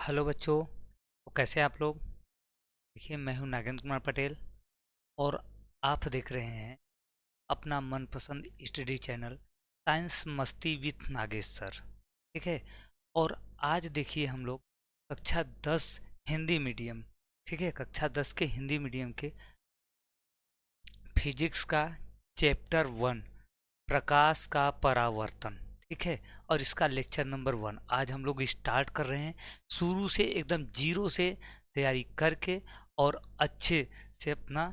Hello बच्चों। तो कैसे हैं आप लोग? देखिए, मैं हूं नागेंद्र कुमार पटेल और आप देख रहे हैं अपना मनपसंद स्टडी चैनल साइंस मस्ती विथ नागेश सर। ठीक है। और आज देखिए हम लोग कक्षा 10 हिंदी मीडियम, ठीक है, कक्षा 10 के हिंदी मीडियम के फिजिक्स का चैप्टर 1 प्रकाश का परावर्तन, ठीक है, और इसका लेक्चर नंबर 1 आज हम लोग स्टार्ट कर रहे हैं। शुरू से एकदम जीरो से तैयारी करके और अच्छे से अपना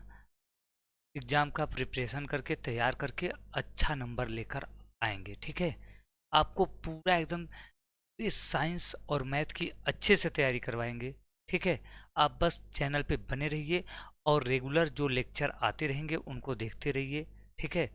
एग्जाम का प्रिपरेशन करके तैयार करके अच्छा नंबर लेकर आएंगे। ठीक है। आपको पूरा एकदम इस साइंस और मैथ की अच्छे से तैयारी करवाएंगे। ठीक है। आप बस चैनल पे बने रहिए और रेगुलर जो लेक्चर आते रहेंगे उनको देखते रहिए। ठीक है।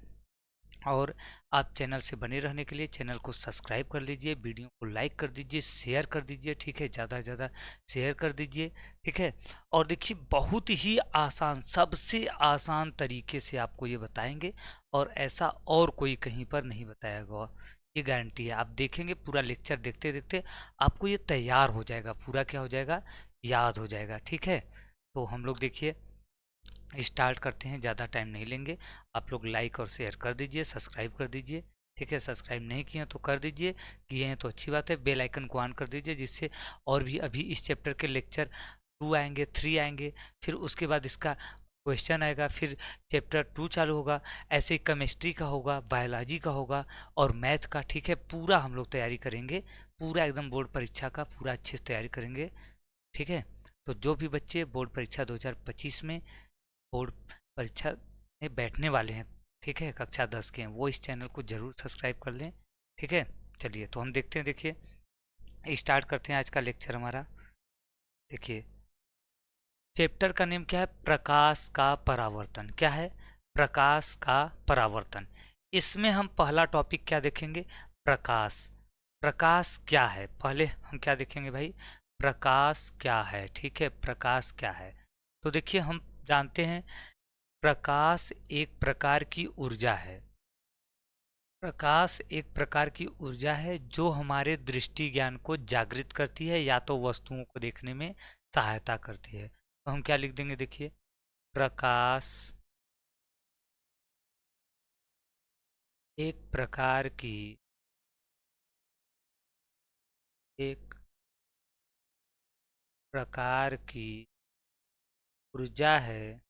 और आप चैनल से बने रहने के लिए चैनल को सब्सक्राइब कर लीजिए, वीडियो को लाइक कर दीजिए, शेयर कर दीजिए। ठीक है, ज़्यादा से ज़्यादा शेयर कर दीजिए। ठीक है। और देखिए, बहुत ही आसान, सबसे आसान तरीके से आपको ये बताएंगे और ऐसा और कोई कहीं पर नहीं बताया गया, ये गारंटी है। आप देखेंगे पूरा लेक्चर, देखते देखते आपको ये तैयार हो जाएगा, पूरा क्या हो जाएगा, याद हो जाएगा। ठीक है। तो हम लोग देखिए स्टार्ट करते हैं, ज़्यादा टाइम नहीं लेंगे। आप लोग लाइक और शेयर कर दीजिए, सब्सक्राइब कर दीजिए। ठीक है, सब्सक्राइब नहीं किए तो कर दीजिए, किए हैं तो अच्छी बात है। बेल आइकन को ऑन कर दीजिए, जिससे और भी अभी इस चैप्टर के लेक्चर 2 आएंगे, 3 आएंगे, फिर उसके बाद इसका क्वेश्चन आएगा, फिर चैप्टर 2 चालू होगा। ऐसे ही केमिस्ट्री का होगा, बायोलॉजी का होगा और मैथ का। ठीक है, पूरा हम लोग तैयारी करेंगे, पूरा एकदम बोर्ड परीक्षा का पूरा अच्छे से तैयारी करेंगे। ठीक है। तो जो भी बच्चे बोर्ड परीक्षा 2025 में बोर्ड परीक्षा में बैठने वाले हैं, ठीक है, कक्षा 10 के हैं, वो इस चैनल को जरूर सब्सक्राइब कर लें। ठीक है। चलिए, तो हम देखते हैं, देखिए स्टार्ट करते हैं आज का लेक्चर हमारा। देखिए, चैप्टर का नेम क्या है, प्रकाश का परावर्तन। क्या है, प्रकाश का परावर्तन। इसमें हम पहला टॉपिक क्या देखेंगे, प्रकाश। प्रकाश क्या है, पहले हम क्या देखेंगे भाई, प्रकाश क्या है। ठीक है, प्रकाश क्या है। तो देखिए, हम जानते हैं प्रकाश एक प्रकार की ऊर्जा है। प्रकाश एक प्रकार की ऊर्जा है जो हमारे दृष्टि ज्ञान को जागृत करती है या तो वस्तुओं को देखने में सहायता करती है। तो हम क्या लिख देंगे, देखिए, प्रकाश एक प्रकार की, एक प्रकार की ऊर्जा है,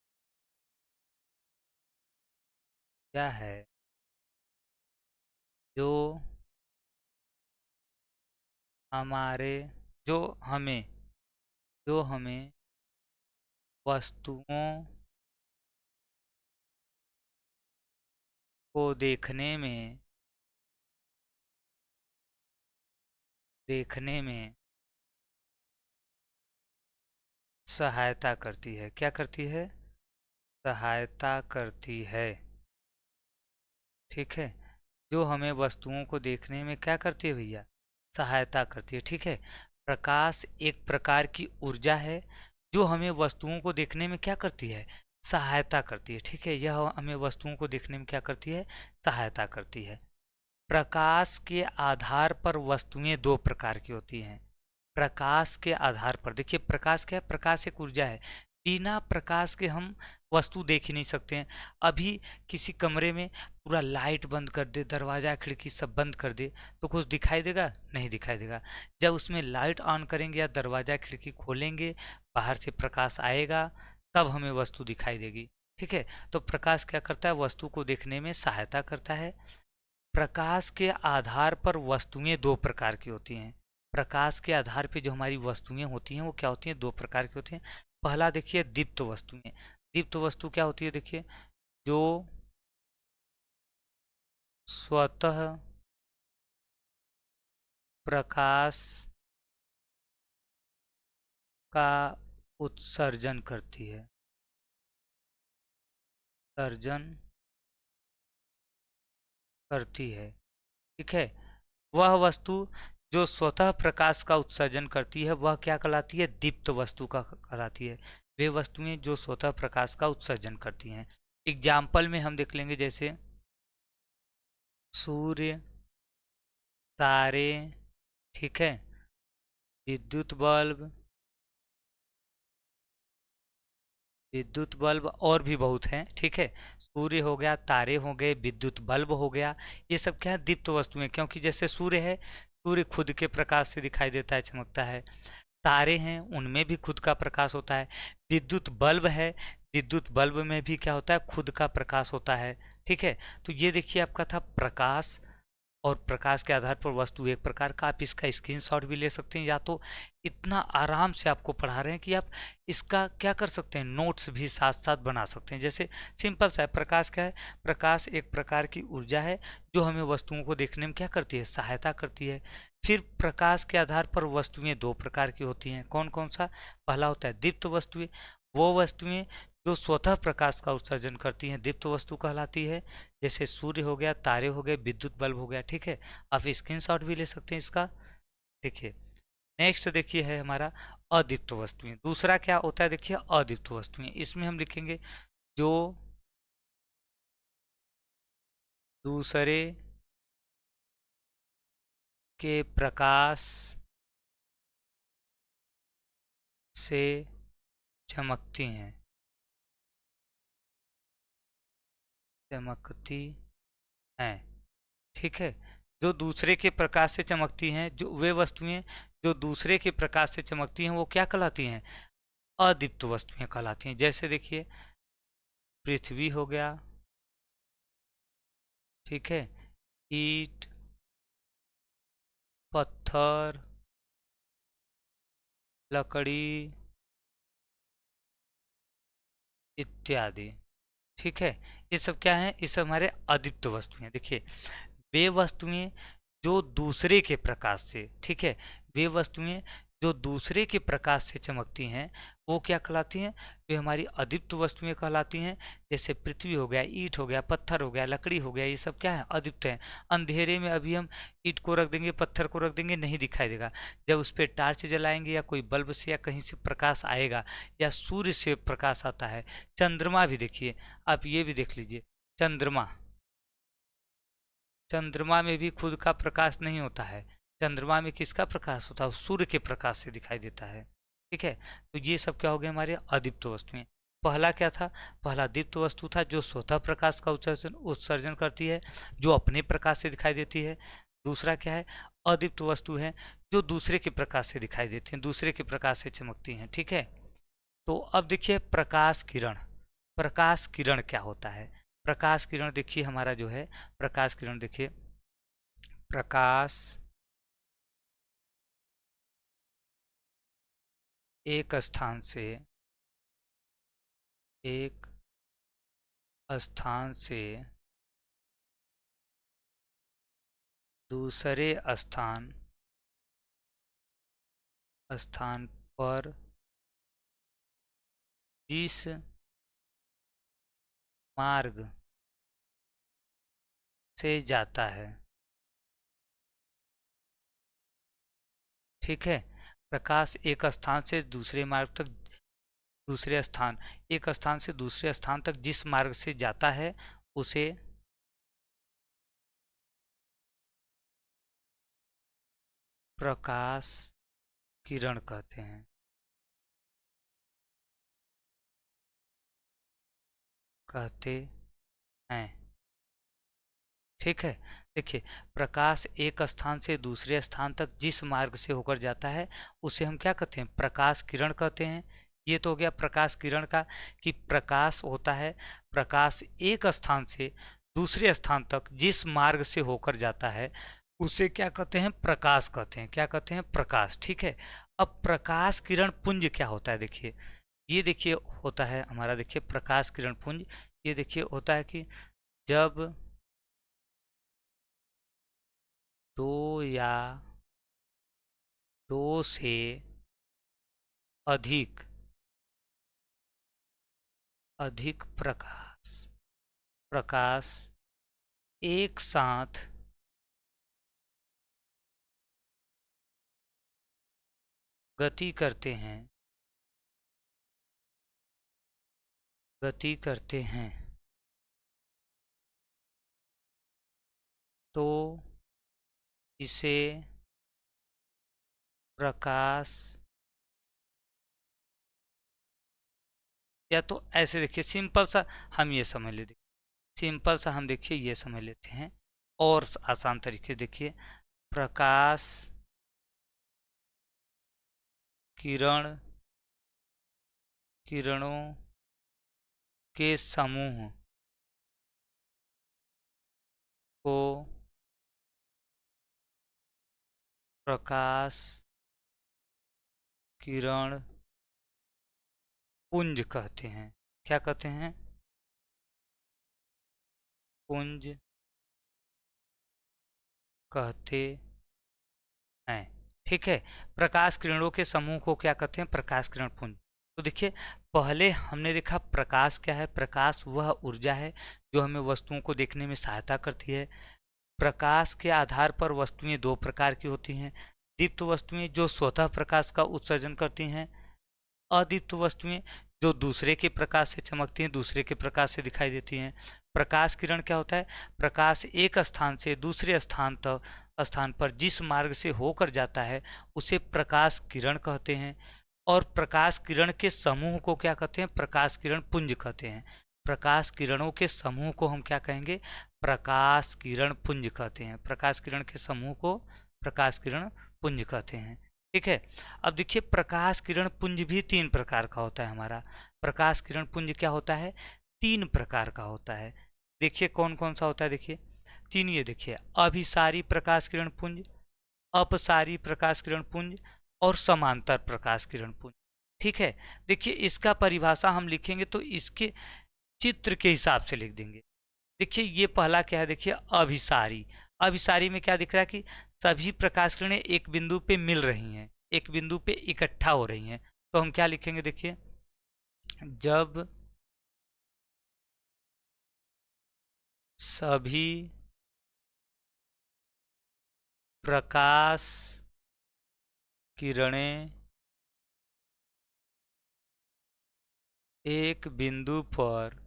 क्या है, जो हमारे, जो हमें, जो हमें वस्तुओं को देखने में सहायता करती है। क्या करती है, सहायता करती है। ठीक है, जो हमें वस्तुओं को देखने में क्या करती है भैया, सहायता करती है। ठीक है, प्रकाश एक प्रकार की ऊर्जा है जो हमें वस्तुओं को देखने में क्या करती है, सहायता करती है। ठीक है, यह हमें वस्तुओं को देखने में क्या करती है, सहायता करती है। प्रकाश के आधार पर वस्तुएं दो प्रकार की होती हैं। प्रकाश के आधार पर, देखिए प्रकाश क्या है, प्रकाश एक ऊर्जा है। बिना प्रकाश के हम वस्तु देख ही नहीं सकते हैं। अभी किसी कमरे में पूरा लाइट बंद कर दे, दरवाजा खिड़की सब बंद कर दे, तो कुछ दिखाई देगा, नहीं दिखाई देगा। जब उसमें लाइट ऑन करेंगे या दरवाजा खिड़की खोलेंगे, बाहर से प्रकाश आएगा, तब हमें वस्तु दिखाई देगी। ठीक है, तो प्रकाश क्या करता है, वस्तु को देखने में सहायता करता है। प्रकाश के आधार पर वस्तुएं दो प्रकार की होती हैं। प्रकाश के आधार पे जो हमारी वस्तुएं होती हैं वो क्या होती हैं, दो प्रकार की होती हैं। पहला देखिए, दीप्त वस्तुएं। दीप्त वस्तु क्या होती है, देखिए, जो स्वतः प्रकाश का उत्सर्जन करती है, सर्जन करती है। ठीक है, वह वस्तु जो स्वतः प्रकाश का उत्सर्जन करती है वह क्या कहलाती है, दीप्त वस्तु का कहलाती है। वे वस्तुएं जो स्वतः प्रकाश का उत्सर्जन करती हैं। एग्जाम्पल में हम देख लेंगे, जैसे सूर्य, तारे, ठीक है, विद्युत बल्ब, विद्युत बल्ब और भी बहुत हैं, ठीक है। सूर्य हो गया, तारे हो गए, विद्युत बल्ब हो गया, ये सब क्या है, दीप्त वस्तुएं। क्योंकि जैसे सूर्य है, सूर्य खुद के प्रकाश से दिखाई देता है, चमकता है। तारे हैं, उनमें भी खुद का प्रकाश होता है। विद्युत बल्ब है, विद्युत बल्ब में भी क्या होता है, खुद का प्रकाश होता है, ठीक है। तो ये देखिए आपका था प्रकाश, और प्रकाश के आधार पर वस्तु एक प्रकार का। आप इसका स्क्रीनशॉट भी ले सकते हैं, या तो इतना आराम से आपको पढ़ा रहे हैं कि आप इसका क्या कर सकते हैं, नोट्स भी साथ साथ बना सकते हैं। जैसे सिंपल सा है, प्रकाश क्या है, प्रकाश एक प्रकार की ऊर्जा है जो हमें वस्तुओं को देखने में क्या करती है, सहायता करती है। फिर प्रकाश के आधार पर वस्तुएं दो प्रकार की होती हैं, कौन कौन सा, पहला होता है दीप्त वस्तुएं, वो वस्तुएं जो स्वतः प्रकाश का उत्सर्जन करती हैं, दीप्त वस्तु कहलाती है। जैसे सूर्य हो गया, तारे हो गए, विद्युत बल्ब हो गया, ठीक है। आप स्क्रीनशॉट भी ले सकते हैं इसका। देखिए नेक्स्ट देखिए है हमारा अदीप्त वस्तुएं। दूसरा क्या होता है, देखिए अदीप्त वस्तुएं, इसमें हम लिखेंगे जो दूसरे के प्रकाश से चमकती हैं, चमकती हैं, ठीक है। जो दूसरे के प्रकाश से चमकती हैं, जो वे वस्तुएं जो दूसरे के प्रकाश से चमकती हैं, वो क्या कहलाती हैं, अदीप्त वस्तुएं कहलाती हैं। जैसे देखिए पृथ्वी हो गया, ठीक है, ईंट, पत्थर, लकड़ी इत्यादि, ठीक है। ये सब क्या है, ये सब हमारे अदीप्त वस्तुएं। देखिए वे वस्तुएं जो दूसरे के प्रकाश से, ठीक है, वे वस्तुएं जो दूसरे के प्रकाश से चमकती हैं, वो क्या कहलाती हैं, वे हमारी अदीप्त वस्तुएं कहलाती हैं। जैसे पृथ्वी हो गया, ईंट हो गया, पत्थर हो गया, लकड़ी हो गया, ये सब क्या है, अदीप्त हैं। अंधेरे में अभी हम ईंट को रख देंगे, पत्थर को रख देंगे, नहीं दिखाई देगा। जब उस पर टार्च जलाएंगे या कोई बल्ब से या कहीं से प्रकाश आएगा, या सूर्य से प्रकाश आता है। चंद्रमा भी देखिए, आप ये भी देख लीजिए, चंद्रमा, चंद्रमा में भी खुद का प्रकाश नहीं होता है। चंद्रमा में किसका प्रकाश होता है, सूर्य के प्रकाश से दिखाई देता है, ठीक है। तो ये सब क्या हो गए, हमारे अदीप्त वस्तुएं। पहला क्या था, पहला दीप्त वस्तु था जो स्वतः प्रकाश का उत्सर्जन उत्सर्जन करती है, जो अपने प्रकाश से दिखाई देती है। दूसरा क्या है, अदीप्त वस्तु है जो दूसरे के प्रकाश से दिखाई देती हैं, दूसरे के प्रकाश से चमकती हैं, ठीक है। तो अब देखिए प्रकाश किरण, प्रकाश किरण क्या होता है। प्रकाश किरण देखिए हमारा जो है, प्रकाश किरण देखिए, प्रकाश एक स्थान से, एक स्थान से दूसरे स्थान स्थान पर जिस मार्ग से जाता है, ठीक है। प्रकाश एक स्थान से दूसरे मार्ग तक, दूसरे स्थान, एक स्थान से दूसरे स्थान तक जिस मार्ग से जाता है, उसे प्रकाश किरण कहते हैं, कहते हैं, ठीक है। देखिए प्रकाश एक स्थान से दूसरे स्थान तक जिस मार्ग से होकर जाता है, उसे हम क्या कहते हैं, प्रकाश किरण कहते हैं। ये तो हो गया प्रकाश किरण का, कि प्रकाश होता है, प्रकाश एक स्थान से दूसरे स्थान तक जिस मार्ग से होकर जाता है, उसे क्या कहते हैं, प्रकाश कहते हैं। क्या कहते हैं, प्रकाश, ठीक है। अब प्रकाश किरण पुंज क्या होता है, देखिए ये देखिए होता है हमारा, देखिए प्रकाश किरण पुंज, ये देखिए होता है कि जब दो या दो से अधिक अधिक प्रकाश प्रकाश एक साथ गति करते हैं, गति करते हैं, तो इसे प्रकाश, या तो ऐसे देखिए सिंपल सा हम ये समझ लेते, सिंपल सा हम देखिए ये समझ लेते हैं, और आसान तरीके से देखिए, प्रकाश किरण, किरणों के समूह को प्रकाश किरण पुंज कहते हैं। क्या कहते हैं? पुंज कहते हैं। ठीक है, प्रकाश किरणों के समूह को क्या कहते हैं? प्रकाश किरण पुंज। तो देखिए, पहले हमने देखा प्रकाश क्या है। प्रकाश वह ऊर्जा है जो हमें वस्तुओं को देखने में सहायता करती है। प्रकाश के आधार पर वस्तुएं दो प्रकार की होती हैं। दीप्त वस्तुएं जो स्वतः प्रकाश का उत्सर्जन करती हैं, अदीप्त वस्तुएं जो दूसरे के प्रकाश से चमकती हैं, दूसरे के प्रकाश से दिखाई देती हैं। प्रकाश किरण क्या होता है? प्रकाश एक स्थान से दूसरे स्थान पर जिस मार्ग से होकर जाता है उसे प्रकाश किरण कहते हैं। और प्रकाश किरण के समूह को क्या कहते हैं? प्रकाश किरण पुंज कहते हैं। प्रकाश किरणों के समूह को हम क्या कहेंगे? प्रकाश किरण पुंज कहते हैं। प्रकाश किरण के समूह को प्रकाश किरण पुंज कहते हैं। ठीक है, अब देखिए, प्रकाश किरण पुंज भी तीन प्रकार का होता है हमारा। प्रकाश किरण पुंज क्या होता है? तीन प्रकार का होता है। देखिए कौन कौन सा होता है, देखिए तीन, ये देखिए, अभिसारी प्रकाश किरण पुंज, अपसारी प्रकाश किरण पुंज, और समांतर प्रकाश किरण पुंज। ठीक है, देखिए इसका परिभाषा हम लिखेंगे तो इसके चित्र के हिसाब से लिख देंगे। देखिए ये पहला क्या है, देखिए अभिसारी। अभिसारी में क्या दिख रहा है कि सभी प्रकाश किरणें एक बिंदु पे मिल रही हैं, एक बिंदु पे इकट्ठा हो रही हैं। तो हम क्या लिखेंगे, देखिए, जब सभी प्रकाश किरणें एक बिंदु पर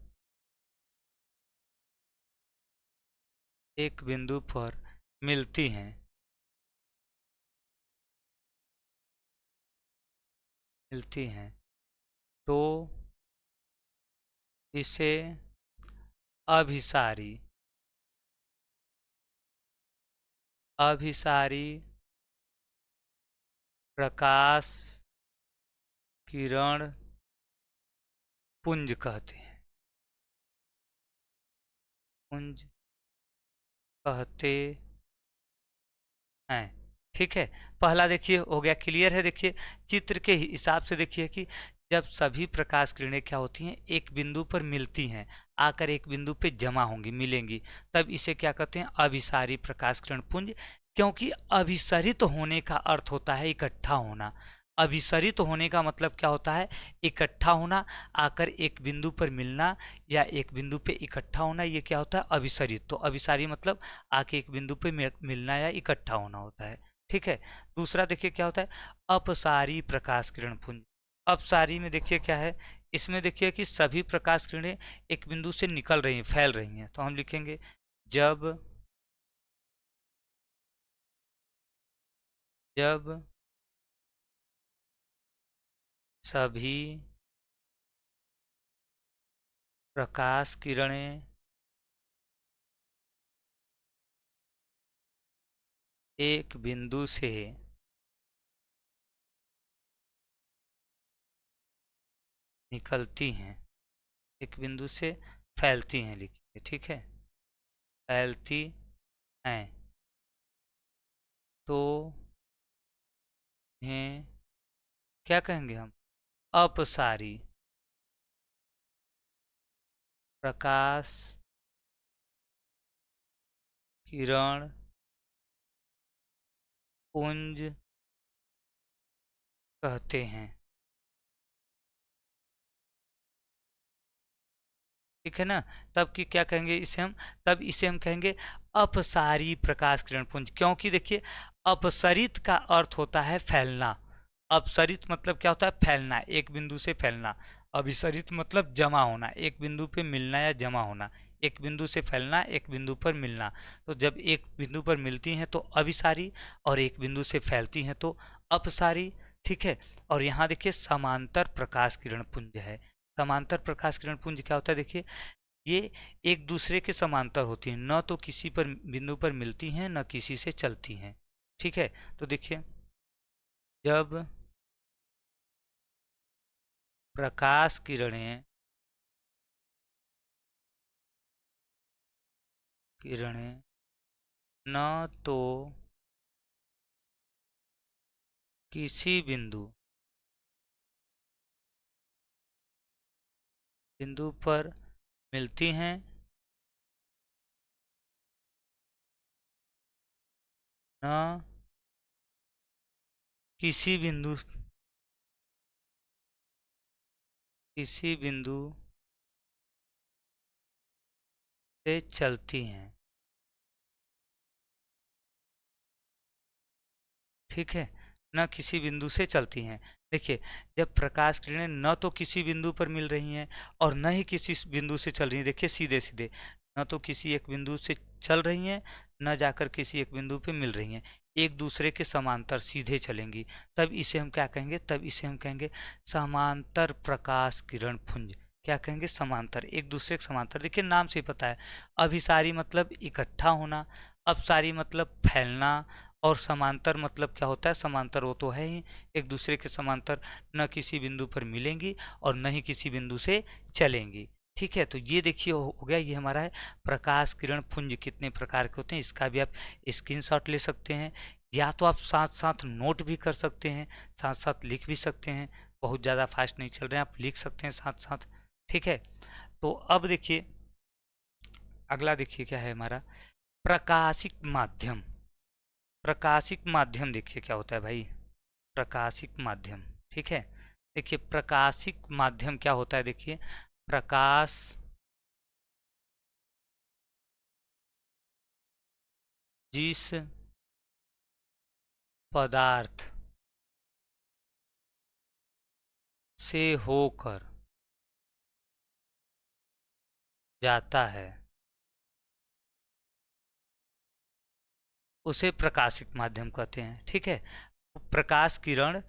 मिलती हैं, तो इसे अभिसारी प्रकाश किरण पुंज कहते हैं। पुंज कहते हैं। ठीक है, पहला देखिए हो गया, क्लियर है। देखिए चित्र के हिसाब से देखिए कि जब सभी प्रकाश किरणें क्या होती हैं, एक बिंदु पर मिलती हैं, आकर एक बिंदु पे जमा होंगी, मिलेंगी, तब इसे क्या कहते हैं? अभिसारी प्रकाश किरण पुंज। क्योंकि अभिसरित होने का अर्थ होता है इकट्ठा होना। अभिसरित होने का मतलब क्या होता है? इकट्ठा होना, आकर एक बिंदु पर मिलना या एक बिंदु पे इकट्ठा होना, ये क्या होता है? अभिसरित। तो अभिसारी मतलब आके एक बिंदु पे मिलना या इकट्ठा होना होता है। ठीक है, दूसरा देखिए क्या होता है? अपसारी प्रकाश किरण पुंज। अपसारी में देखिए क्या है, इसमें देखिए कि सभी प्रकाश किरणें एक बिंदु से निकल रही हैं, फैल रही हैं। तो हम लिखेंगे जब सभी प्रकाश किरणें एक बिंदु से निकलती हैं, एक बिंदु से फैलती हैं, लिखिए। ठीक है, फैलती हैं, तो इन्हें क्या कहेंगे हम? अपसारी प्रकाश किरण पुंज कहते हैं। ठीक है ना, तब की क्या कहेंगे इसे हम? तब इसे हम कहेंगे अपसारी प्रकाश किरण पुंज। क्योंकि देखिए अपसरित का अर्थ होता है फैलना। अपसरित मतलब क्या होता है? फैलना, एक बिंदु से फैलना। अभिसरित मतलब जमा होना, एक बिंदु पे मिलना या जमा होना, एक बिंदु से फैलना, एक बिंदु पर मिलना। तो जब एक बिंदु पर मिलती हैं तो अभिसारी, और एक बिंदु से फैलती हैं तो अपसारी। ठीक है। और यहाँ देखिए समांतर प्रकाश किरण पुंज है। समांतर प्रकाश किरण पुंज क्या होता है, देखिए ये एक दूसरे के समांतर होती हैं, न तो किसी पर बिंदु पर मिलती हैं न किसी से चलती हैं। ठीक है। तो देखिए जब प्रकाश किरणें न तो किसी बिंदु पर मिलती हैं, न किसी बिंदु से चलती हैं। ठीक है। न किसी बिंदु से चलती हैं। देखिए जब प्रकाश किरणें न तो किसी बिंदु पर मिल रही हैं और न ही किसी बिंदु से चल रही हैं, देखिए सीधे सीधे, न तो किसी एक बिंदु से चल रही हैं, न जाकर किसी एक बिंदु पे मिल रही हैं, एक दूसरे के समांतर सीधे चलेंगी, तब इसे हम क्या कहेंगे, तब इसे हम कहेंगे समांतर प्रकाश किरण पुंज। क्या कहेंगे, समांतर, एक दूसरे के समांतर। देखिए नाम से ही पता है, अभिसारी मतलब इकट्ठा होना, अपसारी मतलब फैलना, और समांतर मतलब क्या होता है, समांतर वो तो है ही, एक दूसरे के समांतर, न किसी बिंदु पर मिलेंगी और न ही किसी बिंदु से चलेंगी। ठीक है। तो ये देखिए हो गया, ये हमारा है प्रकाश किरण पुंज कितने प्रकार के होते हैं, इसका भी आप स्क्रीनशॉट ले सकते हैं, या तो आप साथ साथ नोट भी कर सकते हैं, साथ साथ लिख भी सकते हैं। बहुत ज़्यादा फास्ट नहीं चल रहे हैं, आप लिख सकते हैं साथ साथ। ठीक है। तो अब देखिए अगला, देखिए क्या है हमारा प्रकाशिक माध्यम। प्रकाशिक माध्यम देखिए क्या होता है भाई, प्रकाशिक माध्यम। ठीक है। देखिए प्रकाशिक माध्यम क्या होता है, देखिए प्रकाश जिस पदार्थ से होकर जाता है उसे प्रकाशिक माध्यम कहते हैं। ठीक है। प्रकाश किरण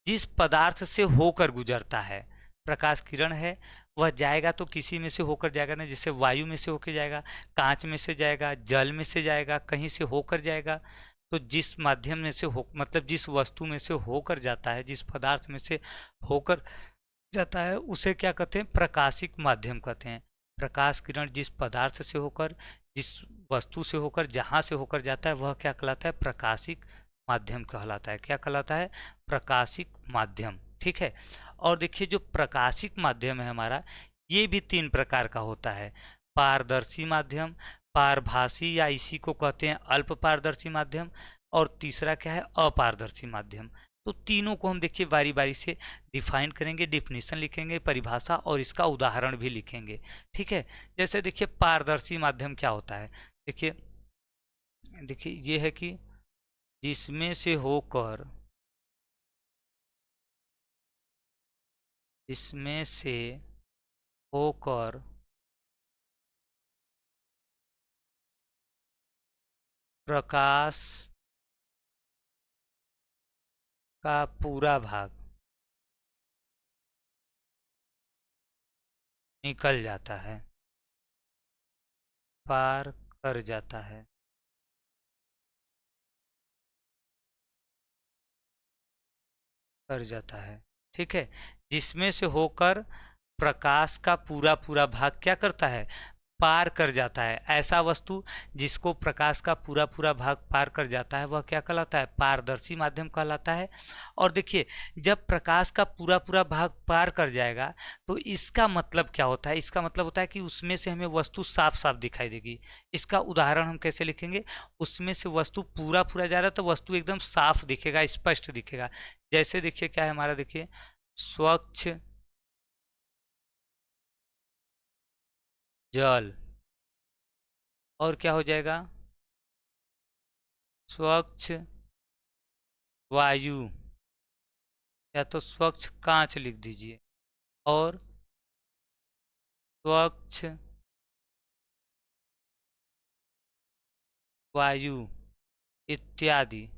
जिस पदार्थ से होकर गुजरता है, प्रकाश किरण है वह जाएगा तो किसी में से होकर जाएगा ना, जैसे वायु में से होकर जाएगा, कांच में से जाएगा, जल में से जाएगा, कहीं से होकर जाएगा। तो जिस माध्यम में से हो, मतलब जिस वस्तु में से होकर जाता है, जिस पदार्थ में से होकर जाता है, उसे क्या कहते हैं, प्रकाशिक माध्यम कहते हैं। प्रकाश किरण जिस पदार्थ से होकर, जिस वस्तु से होकर, जहाँ से होकर जाता है, वह क्या कहलाता है, प्रकाशिक माध्यम कहलाता है। क्या कहलाता है, प्रकाशिक माध्यम। ठीक है। और देखिए जो प्रकाशिक माध्यम है हमारा, ये भी तीन प्रकार का होता है, पारदर्शी माध्यम, पारभासी, या इसी को कहते हैं अल्प पारदर्शी माध्यम, और तीसरा क्या है, अपारदर्शी माध्यम। तो तीनों को हम देखिए बारी बारी से डिफाइन करेंगे, डिफिनीशन लिखेंगे, परिभाषा, और इसका उदाहरण भी लिखेंगे। ठीक है। जैसे देखिए पारदर्शी माध्यम क्या होता है, देखिए देखिए ये है कि जिसमें से होकर, इसमें से होकर प्रकाश का पूरा भाग निकल जाता है, पार कर जाता है, कर जाता है। ठीक है। जिसमें से होकर प्रकाश का पूरा पूरा भाग क्या करता है, पार कर जाता है। ऐसा वस्तु जिसको प्रकाश का पूरा पूरा भाग पार कर जाता है, वह क्या कहलाता है, पारदर्शी माध्यम कहलाता है। और देखिए जब प्रकाश का पूरा पूरा भाग पार कर जाएगा तो इसका मतलब क्या होता है, इसका मतलब होता है कि उसमें से हमें वस्तु साफ साफ दिखाई देगी। इसका उदाहरण हम कैसे लिखेंगे, उसमें से वस्तु पूरा पूरा जा रहा है तो वस्तु एकदम साफ दिखेगा, स्पष्ट दिखेगा। जैसे देखिए क्या है हमारा, देखिए स्वच्छ जल, और क्या हो जाएगा, स्वच्छ वायु, या तो स्वच्छ कांच लिख दीजिए, और स्वच्छ वायु इत्यादि।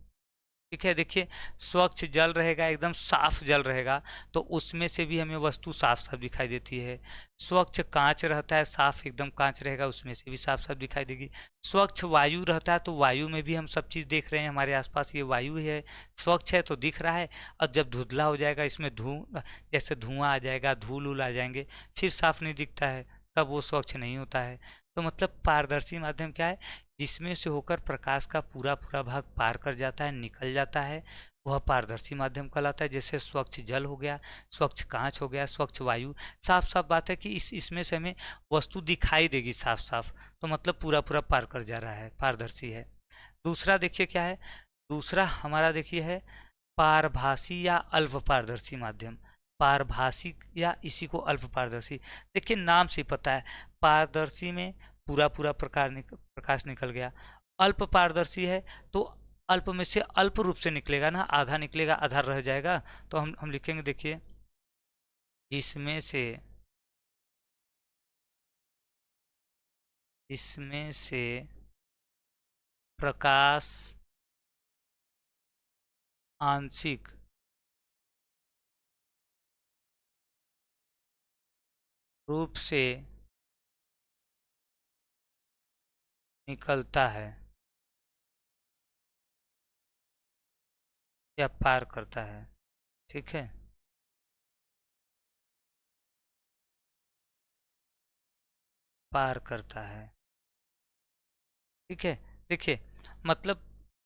ठीक है, देखिए स्वच्छ जल रहेगा, एकदम साफ जल रहेगा, तो उसमें से भी हमें वस्तु साफ साफ दिखाई देती है। स्वच्छ कांच रहता है, साफ एकदम कांच रहेगा, उसमें से भी साफ साफ दिखाई देगी। स्वच्छ वायु रहता है तो वायु में भी हम सब चीज़ देख रहे हैं, हमारे आसपास ये वायु है, स्वच्छ है तो दिख रहा है। और जब धुंधला हो जाएगा, इसमें जैसे धुआं आ जाएगा, धूल उल आ जाएंगे, फिर साफ नहीं दिखता है, तब वो स्वच्छ नहीं होता है। तो मतलब पारदर्शी माध्यम क्या है, जिसमें से होकर प्रकाश का पूरा पूरा भाग पार कर जाता है, निकल जाता है, वह पारदर्शी माध्यम कहलाता है। जैसे स्वच्छ जल हो गया, स्वच्छ कांच हो गया, स्वच्छ वायु। साफ साफ बात है कि इसमें से हमें वस्तु दिखाई देगी साफ साफ, तो मतलब पूरा पूरा पार कर जा रहा है, पारदर्शी है। दूसरा देखिए क्या है, दूसरा हमारा देखिए है पारभासी या अल्प पारदर्शी माध्यम। पारभासी या इसी को अल्प पारदर्शी, देखिए नाम से पता है, पारदर्शी में पूरा पूरा प्रकाश निकल गया। अल्प पारदर्शी है तो अल्प में से अल्प रूप से निकलेगा ना, आधा निकलेगा, आधा रह जाएगा। तो हम लिखेंगे, देखिए इसमें से प्रकाश आंशिक रूप से निकलता है या पार करता है। ठीक है, पार करता है। ठीक है, देखिए मतलब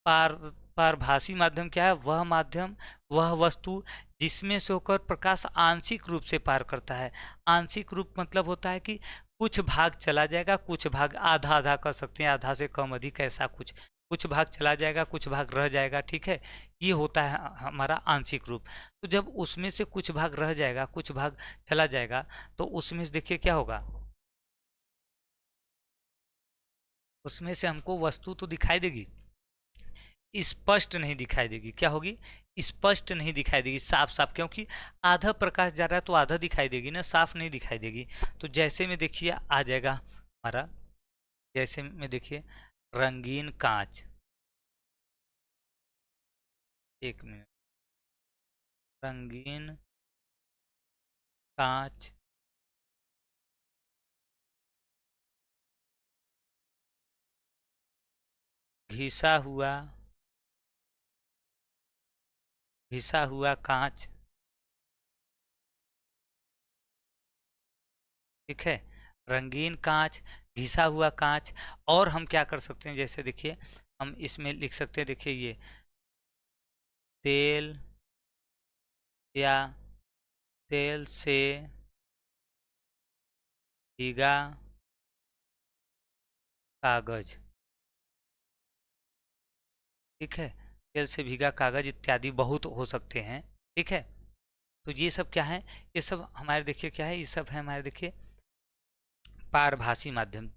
पार पारभासी माध्यम क्या है, वह माध्यम, वह वस्तु जिसमें से होकर प्रकाश आंशिक रूप से पार करता है। आंशिक रूप मतलब होता है कि कुछ भाग चला जाएगा, कुछ भाग आधा आधा कर सकते हैं, आधा से कम अधिक, ऐसा कुछ भाग चला जाएगा, कुछ भाग रह जाएगा। ठीक है, ये होता है हमारा आंशिक रूप। तो जब उसमें से कुछ भाग रह जाएगा, कुछ भाग चला जाएगा, तो उसमें से देखिए क्या होगा, उसमें से हमको वस्तु तो दिखाई देगी, स्पष्ट नहीं दिखाई देगी। क्या होगी, स्पष्ट नहीं दिखाई देगी साफ साफ, क्योंकि आधा प्रकाश जा रहा है तो आधा दिखाई देगी ना, साफ नहीं दिखाई देगी। तो जैसे में देखिए आ जाएगा हमारा, जैसे में देखिए रंगीन कांच, एक मिनट, रंगीन कांच घिसा हुआ कांच। ठीक है, रंगीन कांच, घिसा हुआ कांच। और हम क्या कर सकते हैं, जैसे देखिए हम इसमें लिख सकते हैं, देखिए ये तेल या तेल से भीगा कागज। ठीक है, तेल से भीगा कागज इत्यादि बहुत हो सकते हैं। ठीक है, तो ये सब क्या है, ये सब हमारे देखिए क्या है, ये सब है हमारे देखिए पारभासी माध्यम।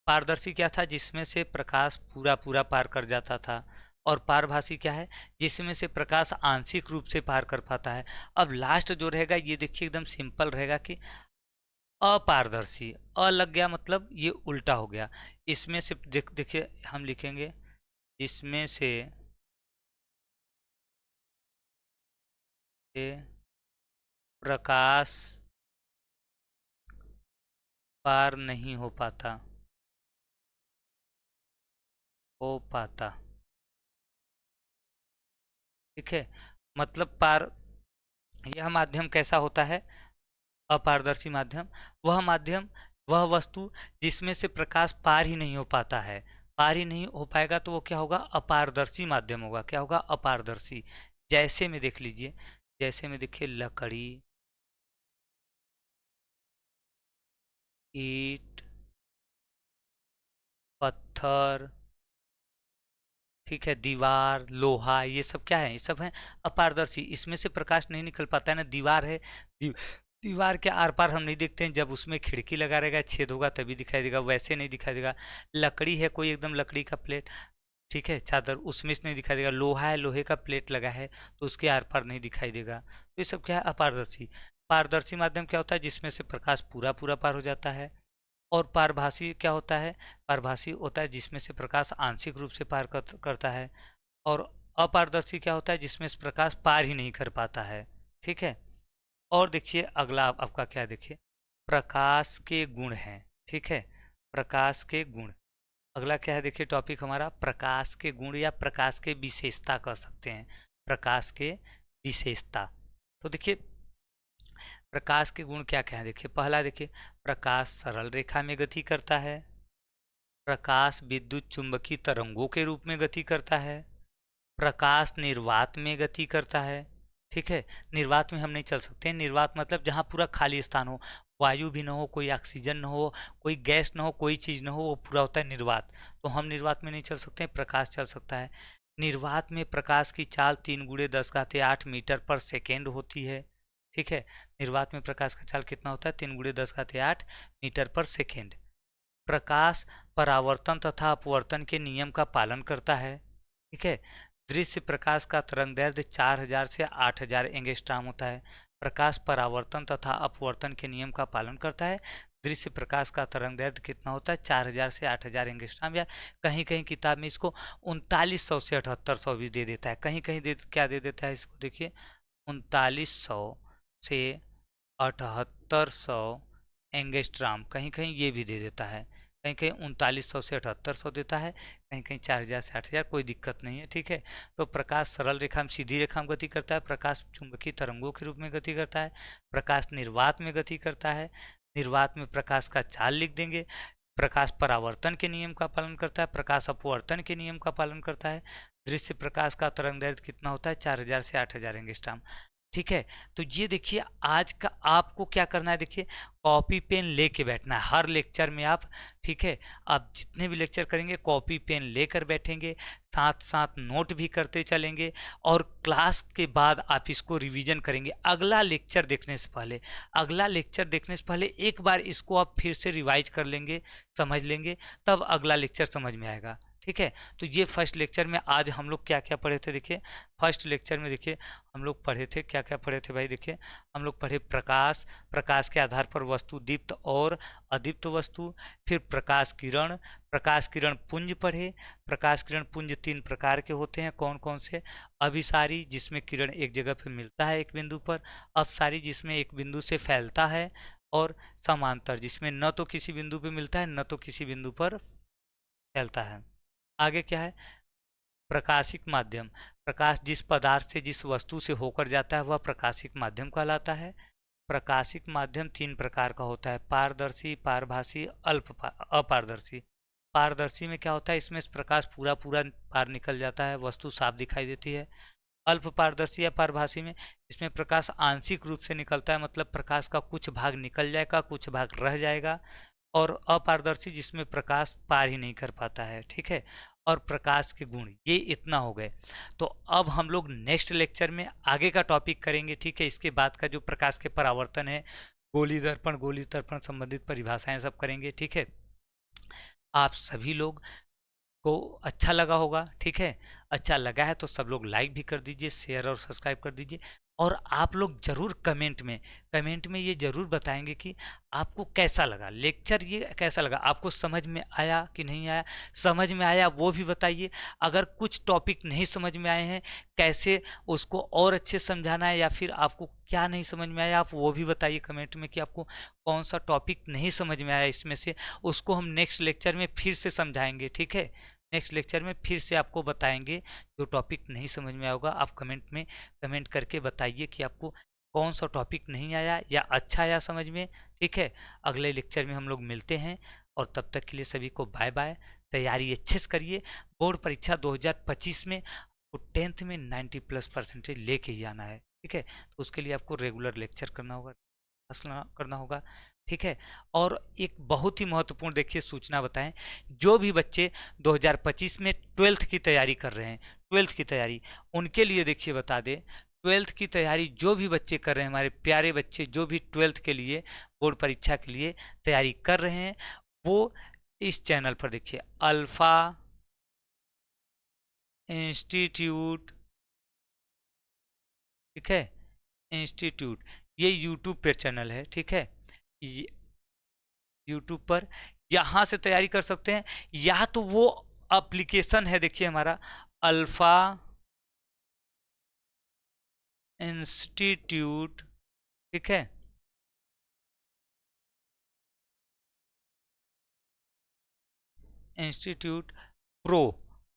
पारदर्शी क्या था, जिसमें से प्रकाश पूरा पूरा पार कर जाता था। और पारभासी क्या है, जिसमें से प्रकाश आंशिक रूप से पार कर पाता है। अब लास्ट जो रहेगा ये देखिए एकदम सिंपल रहेगा कि अपारदर्शी। अ लग गया मतलब ये उल्टा हो गया। इसमें से देखिए हम लिखेंगे, जिसमें से प्रकाश पार नहीं हो पाता, ठीक है, मतलब पार, यह माध्यम कैसा होता है, अपारदर्शी माध्यम। वह माध्यम, वह वस्तु जिसमें से प्रकाश पार ही नहीं हो पाता है, पार ही नहीं हो पाएगा तो वो क्या होगा, अपारदर्शी माध्यम होगा। क्या होगा, अपारदर्शी। जैसे में देख लीजिए, जैसे में देखिए लकड़ी, ईंट, पत्थर, ठीक है, दीवार, लोहा, ये सब क्या है, ये सब है अपारदर्शी। इसमें से प्रकाश नहीं निकल पाता है ना। दीवार है, दीवार के आर पार हम नहीं देखते हैं, जब उसमें खिड़की लगा रहेगा, छेद होगा तभी दिखाई देगा, वैसे नहीं दिखाई देगा। लकड़ी है, कोई एकदम लकड़ी का प्लेट, ठीक है, चादर, उसमें से नहीं दिखाई देगा। लोहा है, लोहे का प्लेट लगा है तो उसके आर पार नहीं दिखाई देगा। तो ये सब क्या है, अपारदर्शी। पारदर्शी माध्यम क्या होता है, जिसमें से प्रकाश पूरा पूरा पार हो जाता है। और पारभासी क्या होता है? पारभासी होता है जिसमें से प्रकाश आंशिक रूप से पार करता है। और अपारदर्शी क्या होता है? जिसमें से प्रकाश पार ही नहीं कर पाता है। ठीक है। और देखिए अगला आपका क्या है, देखिए प्रकाश के गुण हैं। ठीक है, प्रकाश के गुण। अगला क्या है, देखिए टॉपिक हमारा प्रकाश के गुण या प्रकाश के विशेषता कह सकते हैं। प्रकाश के विशेषता। तो देखिए प्रकाश के गुण क्या क्या है, देखिए पहला देखिए प्रकाश सरल रेखा में गति करता है। प्रकाश विद्युत चुंबकीय तरंगों के रूप में गति करता है। प्रकाश निर्वात में गति करता है। ठीक है, निर्वात में हम नहीं चल सकते हैं। निर्वात मतलब जहाँ पूरा खाली स्थान हो, वायु भी ना हो, कोई ऑक्सीजन ना हो, कोई गैस ना हो, कोई चीज़ ना हो, वो पूरा होता है निर्वात। तो हम निर्वात में नहीं चल सकते हैं, प्रकाश चल सकता है। निर्वात में प्रकाश की चाल 3 × 10⁸ मीटर पर सेकेंड होती है। ठीक है, निर्वात में प्रकाश का चाल कितना होता है? 3 × 10⁸ मीटर पर सेकेंड। प्रकाश परावर्तन तथा अपवर्तन के नियम का पालन करता है। ठीक है, दृश्य प्रकाश का तरंगदैर्घ्य 4000 से 8000 एंगस्ट्रॉम होता है। प्रकाश परावर्तन तथा अपवर्तन के नियम का पालन करता है। दृश्य प्रकाश का तरंगदैर्घ्य कितना होता है? 4000 से 8000 एंगस्ट्रॉम, या कहीं कहीं किताब में इसको 3900 से 7800 भी दे देता है। कहीं कहीं क्या दे देता है इसको, देखिए 3900 से 7800 एंगस्ट्रॉम, कहीं कहीं ये भी दे देता है। कहीं कहीं 3900 से 7800 देता है, कहीं कहीं 4000 से 8000, कोई दिक्कत नहीं है। ठीक है, तो प्रकाश सरल रेखा में, सीधी रेखा में गति करता है। प्रकाश चुंबकीय तरंगों के रूप में गति करता है। प्रकाश निर्वात में गति करता है। निर्वात में प्रकाश का चाल लिख देंगे। प्रकाश परावर्तन के नियम का पालन करता है। प्रकाश अपवर्तन के नियम का पालन करता है। दृश्य प्रकाश का तरंगदैर्घ्य कितना होता है? 4000 से 8000 एंगस्ट्रॉम। ठीक है, तो ये देखिए आज का आपको क्या करना है, देखिए कॉपी पेन लेके बैठना है हर लेक्चर में आप। ठीक है, आप जितने भी लेक्चर करेंगे कॉपी पेन लेकर बैठेंगे, साथ साथ नोट भी करते चलेंगे, और क्लास के बाद आप इसको रिवीजन करेंगे। अगला लेक्चर देखने से पहले, अगला लेक्चर देखने से पहले एक बार इसको आप फिर से रिवाइज कर लेंगे, समझ लेंगे, तब अगला लेक्चर समझ में आएगा। ठीक है, तो ये फर्स्ट लेक्चर में आज हम लोग क्या क्या पढ़े थे, देखिए फर्स्ट लेक्चर में देखिए हम लोग पढ़े थे क्या क्या पढ़े थे भाई। देखिए हम लोग पढ़े प्रकाश, प्रकाश के आधार पर वस्तु दीप्त और अदीप्त वस्तु। फिर प्रकाश किरण, प्रकाश किरण पुंज पढ़े। प्रकाश किरण पुंज 3 प्रकार के होते हैं, कौन कौन से? अभिसारी, जिसमें किरण एक जगह पर मिलता है एक बिंदु पर। अपसारी, जिसमें एक बिंदु से फैलता है। और समांतर, जिसमें न तो किसी बिंदु पर मिलता है न तो किसी बिंदु पर फैलता है। आगे क्या है? प्रकाशिक माध्यम, प्रकाश जिस पदार्थ से, जिस वस्तु से होकर जाता है वह प्रकाशिक माध्यम कहलाता है। प्रकाशिक माध्यम 3 प्रकार का होता है, पारदर्शी, पारभासी, अपारदर्शी। पारदर्शी में क्या होता है? इसमें प्रकाश पूरा पूरा पार निकल जाता है, वस्तु साफ दिखाई देती है। अल्प पारदर्शी या पारभासी में इसमें प्रकाश आंशिक रूप से निकलता है, मतलब प्रकाश का कुछ भाग निकल जाएगा, कुछ भाग रह जाएगा। और अपारदर्शी, जिसमें प्रकाश पार ही नहीं कर पाता है। ठीक है, और प्रकाश के गुण, ये इतना हो गए। तो अब हम लोग नेक्स्ट लेक्चर में आगे का टॉपिक करेंगे। ठीक है, इसके बाद का जो प्रकाश के परावर्तन है, गोली दर्पण संबंधित परिभाषाएं सब करेंगे। ठीक है, आप सभी लोग को अच्छा लगा होगा। ठीक है, अच्छा लगा है तो सब लोग लाइक भी कर दीजिए, शेयर और सब्सक्राइब कर दीजिए। और आप लोग जरूर कमेंट में ये जरूर बताएंगे कि आपको कैसा लगा लेक्चर, ये कैसा लगा, आपको समझ में आया कि नहीं आया। समझ में आया वो भी बताइए। अगर कुछ टॉपिक नहीं समझ में आए हैं, कैसे उसको और अच्छे समझाना है, या फिर आपको क्या नहीं समझ में आया, आप वो भी बताइए कमेंट में कि आपको कौन सा टॉपिक नहीं समझ में आया इसमें से। उसको हम नेक्स्ट लेक्चर में फिर से समझाएंगे। ठीक है, नेक्स्ट लेक्चर में फिर से आपको बताएंगे। जो टॉपिक नहीं समझ में आएगा आप कमेंट करके बताइए कि आपको कौन सा टॉपिक नहीं आया या अच्छा आया समझ में। ठीक है, अगले लेक्चर में हम लोग मिलते हैं, और तब तक के लिए सभी को बाय बाय। तैयारी अच्छे से करिए, बोर्ड परीक्षा 2025 में आपको 10th में 90+ % लेके ही आना है। ठीक है, तो उसके लिए आपको रेगुलर लेक्चर करना होगा। ठीक है, और एक बहुत ही महत्वपूर्ण देखिए सूचना बताएं, जो भी बच्चे 2025 में 12th की तैयारी कर रहे हैं, 12th की तैयारी, उनके लिए देखिए बता दें, 12th की तैयारी जो भी बच्चे कर रहे हैं, हमारे प्यारे बच्चे जो भी 12th के लिए बोर्ड परीक्षा के लिए तैयारी कर रहे हैं, वो इस चैनल पर देखिए, अल्फा इंस्टीट्यूट। ठीक है, इंस्टीट्यूट, ये यूट्यूब पे चैनल है। ठीक है, यूट्यूब पर, यहाँ से तैयारी कर सकते हैं। या तो वो एप्लीकेशन है, देखिए हमारा अल्फा इंस्टीट्यूट, ठीक है, इंस्टीट्यूट प्रो,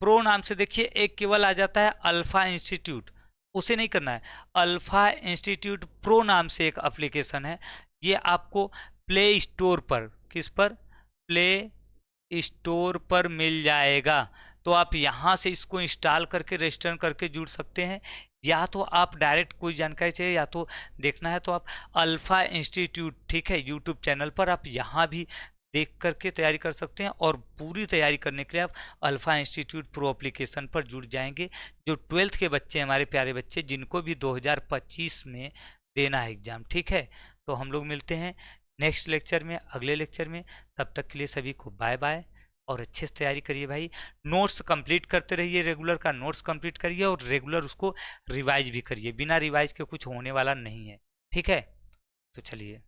प्रो नाम से देखिए एक केवल आ जाता है अल्फा इंस्टीट्यूट, उसे नहीं करना है। अल्फा इंस्टीट्यूट प्रो नाम से एक एप्लीकेशन है, ये आपको प्ले स्टोर पर, किस पर, प्ले स्टोर पर मिल जाएगा। तो आप यहाँ से इसको इंस्टॉल करके रजिस्टर करके जुड़ सकते हैं। या तो आप डायरेक्ट कोई जानकारी चाहिए या तो देखना है तो आप अल्फा इंस्टीट्यूट, ठीक है, यूट्यूब चैनल पर आप यहाँ भी देख करके तैयारी कर सकते हैं। और पूरी तैयारी करने के लिए आप अल्फा इंस्टीट्यूट प्रो एप्लीकेशन पर जुड़ जाएंगे। जो 12th के बच्चे, हमारे प्यारे बच्चे, जिनको भी 2025 में देना है एग्ज़ाम, ठीक है। तो हम लोग मिलते हैं नेक्स्ट लेक्चर में, अगले लेक्चर में। तब तक के लिए सभी को बाय बाय, और अच्छे से तैयारी करिए भाई। नोट्स कंप्लीट करते रहिए, रेगुलर का नोट्स कंप्लीट करिए और रेगुलर उसको रिवाइज भी करिए। बिना रिवाइज के कुछ होने वाला नहीं है, ठीक है। तो चलिए।